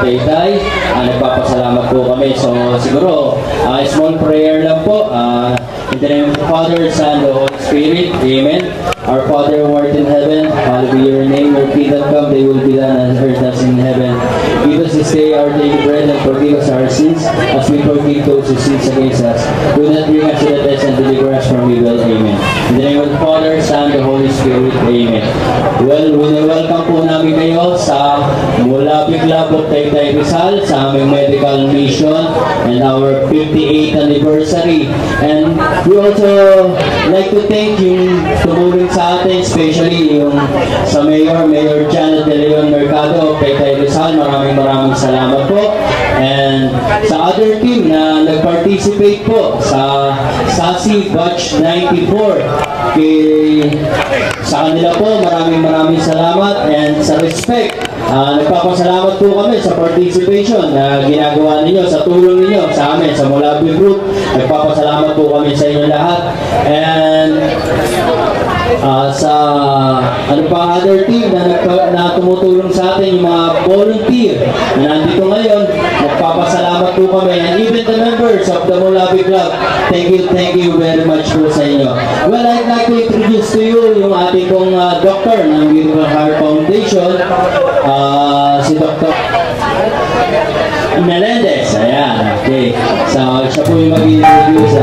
Taytay. Nagpapasalamat po kami. So siguro, small prayer lang po. In the name of the Father, Son, the Holy Spirit. Amen. Our Father who art in heaven, hallowed be your name. Your kingdom come, thy will be done on earth as in heaven. Give us this day our daily bread, and forgive us our sins, as we forgive those who sin against us. Do not bring us to the test, and deliver us from evil. Amen. In the name of the Father, Son, the Holy Spirit. Amen. Well, welcome po namin kayo sa mula Biglabot, Taytay, Rizal, sa aming medical mission and our 58th anniversary. And we also like to thank yung tumulong sa atin, especially yung sa Mayor Janet De Leon Mercado of Taytay, Rizal. Maraming salamat po. And sa other team na nag-participate po sa SASI Batch 94, sa kanila po maraming salamat. And sa respect, nagpapasalamat po kami sa participation na ginagawa ninyo, sa tulong ninyo sa amin, sa Molabi Group. Nagpapasalamat po kami sa inyo lahat. And sa other team na tumutulong sa atin, yung mga volunteer na nandito ngayon, nagpapasalamat po kami. And even the members of the Molabi Club, thank you very much po sa inyo. Well, I'd like to introduce to you yung ating pong doctor ng Beautiful Heart Foundation, si Dr. Melendez. Ayan, okay. So, siya po yung mag-introduce.